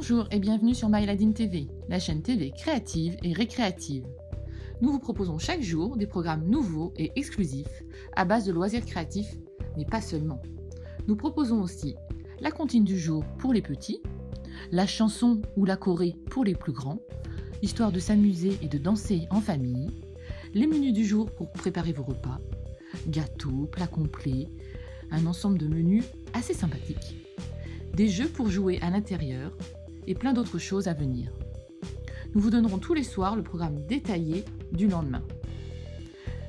Bonjour et bienvenue sur MyAladine TV, la chaîne TV créative et récréative. Nous vous proposons chaque jour des programmes nouveaux et exclusifs à base de loisirs créatifs, mais pas seulement. Nous proposons aussi la comptine du jour pour les petits, la chanson ou la choré pour les plus grands, histoire de s'amuser et de danser en famille, les menus du jour pour préparer vos repas, gâteaux, plats complets, un ensemble de menus assez sympathiques, des jeux pour jouer à l'intérieur et plein d'autres choses à venir. Nous vous donnerons tous les soirs le programme détaillé du lendemain.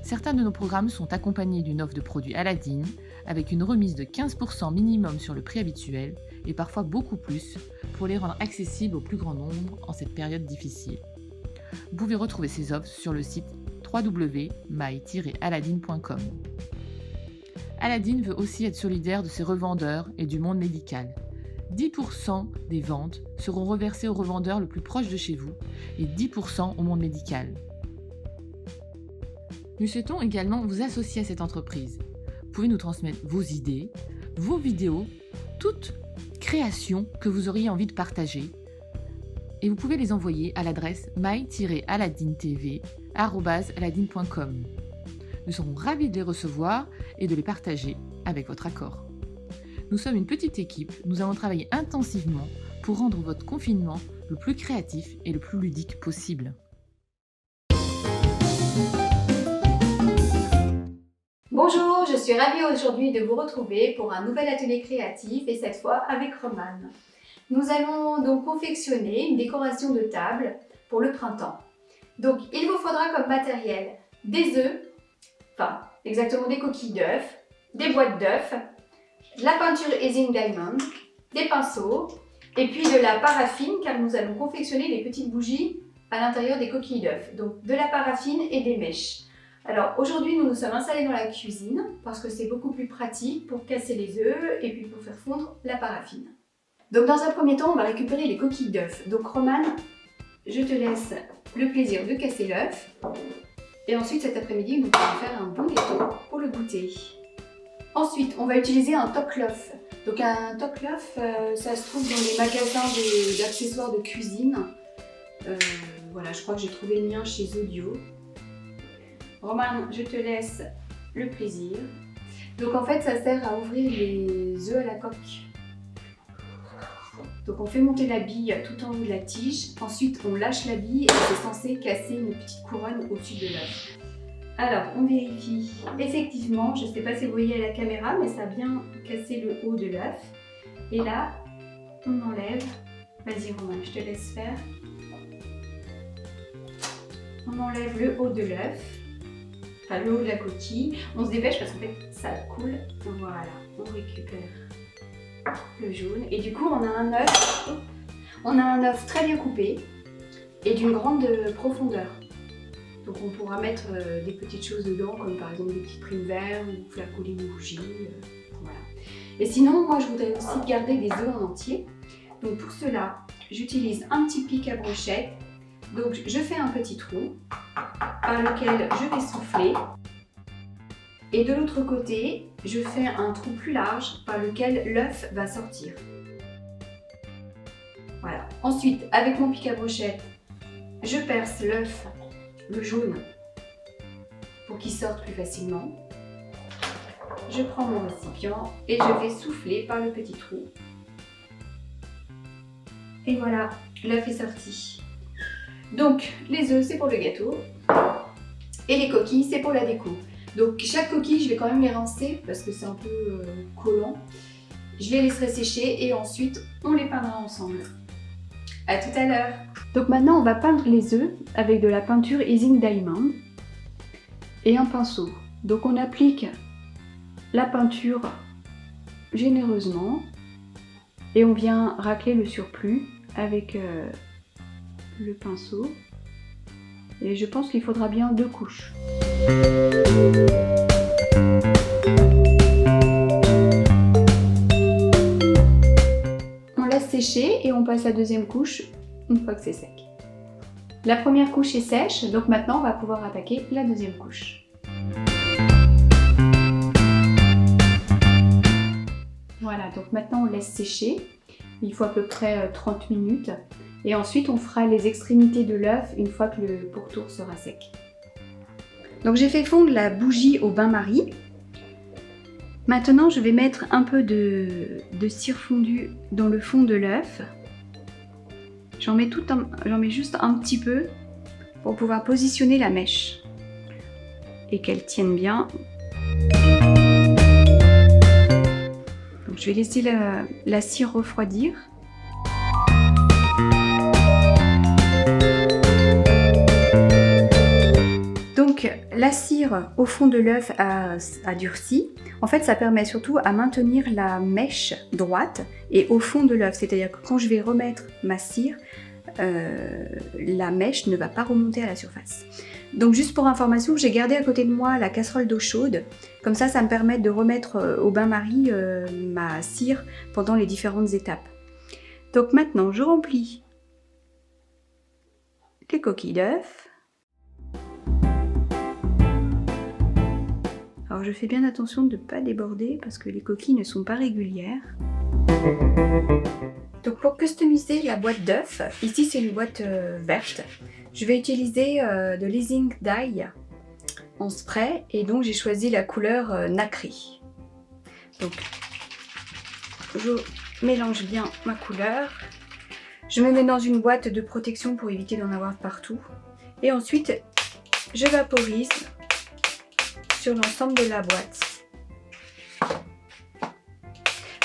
Certains de nos programmes sont accompagnés d'une offre de produits Aladine avec une remise de 15% minimum sur le prix habituel et parfois beaucoup plus pour les rendre accessibles au plus grand nombre en cette période difficile. Vous pouvez retrouver ces offres sur le site www.my-aladine.com. Aladine veut aussi être solidaire de ses revendeurs et du monde médical. 10% des ventes seront reversées aux revendeurs le plus proche de chez vous et 10% au monde médical. Nous souhaitons également vous associer à cette entreprise. Vous pouvez nous transmettre vos idées, vos vidéos, toute création que vous auriez envie de partager et vous pouvez les envoyer à l'adresse my-aladinetv@aladine.com. Nous serons ravis de les recevoir et de les partager avec votre accord. Nous sommes une petite équipe, nous allons travailler intensivement pour rendre votre confinement le plus créatif et le plus ludique possible. Bonjour, je suis ravie aujourd'hui de vous retrouver pour un nouvel atelier créatif et cette fois avec Romane. Nous allons donc confectionner une décoration de table pour le printemps. Donc il vous faudra comme matériel des œufs, enfin exactement des coquilles d'œufs, des boîtes d'œufs, de la peinture Easing Diamond, des pinceaux et puis de la paraffine car nous allons confectionner des petites bougies à l'intérieur des coquilles d'œufs. Donc de la paraffine et des mèches. Alors aujourd'hui nous nous sommes installés dans la cuisine parce que c'est beaucoup plus pratique pour casser les œufs et puis pour faire fondre la paraffine. Donc dans un premier temps on va récupérer les coquilles d'œufs. Donc Romane, je te laisse le plaisir de casser l'œuf et ensuite cet après-midi nous allons faire un bon gâteau pour le goûter. Ensuite on va utiliser un top-loaf. Donc un top-loaf ça se trouve dans les magasins d'accessoires de cuisine. Voilà, je crois que j'ai trouvé le mien chez Zodio. Romane, je te laisse le plaisir. Donc en fait ça sert à ouvrir les œufs à la coque. Donc on fait monter la bille tout en haut de la tige, ensuite on lâche la bille et c'est censé casser une petite couronne au-dessus de l'œuf. Alors on vérifie, effectivement, je ne sais pas si vous voyez à la caméra, mais ça a bien cassé le haut de l'œuf. Et là, on enlève, vas-y Romain, je te laisse faire. On enlève le haut de l'œuf, enfin le haut de la coquille. On se dépêche parce qu'en fait ça coule. Voilà, on récupère le jaune et du coup on a un œuf très bien coupé et d'une grande profondeur. Donc on pourra mettre des petites choses dedans comme par exemple des petits primes verts ou faire couler une bougie. Voilà. Et sinon moi je voudrais aussi garder des œufs en entier. Donc pour cela j'utilise un petit pic à brochette. Donc je fais un petit trou par lequel je vais souffler. Et de l'autre côté, je fais un trou plus large par lequel l'œuf va sortir. Voilà. Ensuite, avec mon pic à brochette, je perce l'œuf, le jaune, pour qu'il sorte plus facilement. Je prends mon récipient et je vais souffler par le petit trou. Et voilà, l'œuf est sorti. Donc, les œufs, c'est pour le gâteau. Et les coquilles, c'est pour la déco. Donc chaque coquille, je vais quand même les rincer parce que c'est un peu collant. Je les laisserai sécher et ensuite on les peindra ensemble. A tout à l'heure. Donc maintenant on va peindre les œufs avec de la peinture Easing Diamond et un pinceau. Donc on applique la peinture généreusement et on vient racler le surplus avec le pinceau. Et je pense qu'il faudra bien 2 couches. On laisse sécher et on passe la deuxième couche une fois que c'est sec. La première couche est sèche, donc maintenant on va pouvoir attaquer la deuxième couche. Voilà, donc maintenant on laisse sécher. Il faut à peu près 30 minutes. Et ensuite, on fera les extrémités de l'œuf une fois que le pourtour sera sec. Donc j'ai fait fondre la bougie au bain-marie. Maintenant, je vais mettre un peu de cire fondue dans le fond de l'œuf. J'en mets juste un petit peu pour pouvoir positionner la mèche et qu'elle tienne bien. Donc, je vais laisser la cire refroidir. Donc la cire au fond de l'œuf a durci. En fait, ça permet surtout à maintenir la mèche droite et au fond de l'œuf. C'est-à-dire que quand je vais remettre ma cire, la mèche ne va pas remonter à la surface. Donc juste pour information, j'ai gardé à côté de moi la casserole d'eau chaude. Comme ça me permet de remettre au bain-marie ma cire pendant les différentes étapes. Donc maintenant, je remplis les coquilles d'œuf. Alors je fais bien attention de ne pas déborder parce que les coquilles ne sont pas régulières. Donc pour customiser la boîte d'œufs, ici c'est une boîte verte, je vais utiliser de l'Easing Dye en spray et donc j'ai choisi la couleur nacré. Donc je mélange bien ma couleur, je me mets dans une boîte de protection pour éviter d'en avoir partout et ensuite je vaporise sur l'ensemble de la boîte.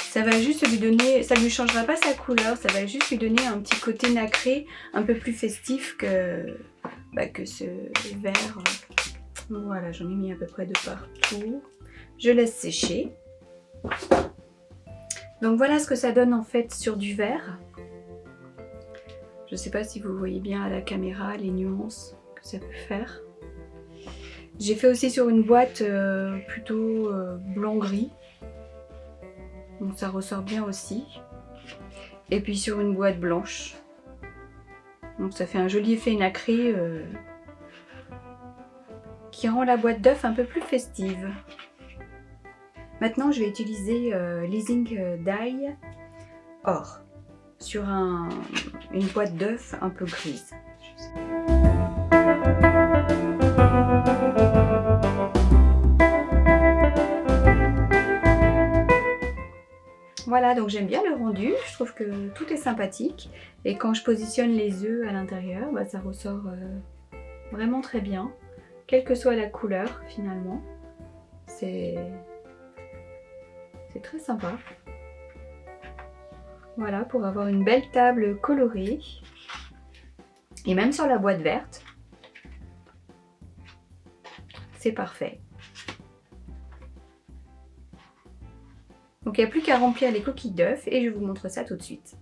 Ça va juste lui donner, ça lui changera pas sa couleur, ça va juste lui donner un petit côté nacré, un peu plus festif que ce vert. Voilà, j'en ai mis à peu près de partout. Je laisse sécher. Donc voilà ce que ça donne en fait sur du vert. Je sais pas si vous voyez bien à la caméra les nuances que ça peut faire. J'ai fait aussi sur une boîte plutôt blanc-gris. Donc ça ressort bien aussi. Et puis sur une boîte blanche. Donc ça fait un joli effet nacré qui rend la boîte d'œuf un peu plus festive. Maintenant je vais utiliser l'Easing Dye Or sur une boîte d'œuf un peu grise. Voilà, donc j'aime bien le rendu, je trouve que tout est sympathique et quand je positionne les œufs à l'intérieur, ça ressort vraiment très bien, quelle que soit la couleur finalement. C'est très sympa. Voilà, pour avoir une belle table colorée et même sur la boîte verte, c'est parfait. Donc il n'y a plus qu'à remplir les coquilles d'œufs et je vous montre ça tout de suite.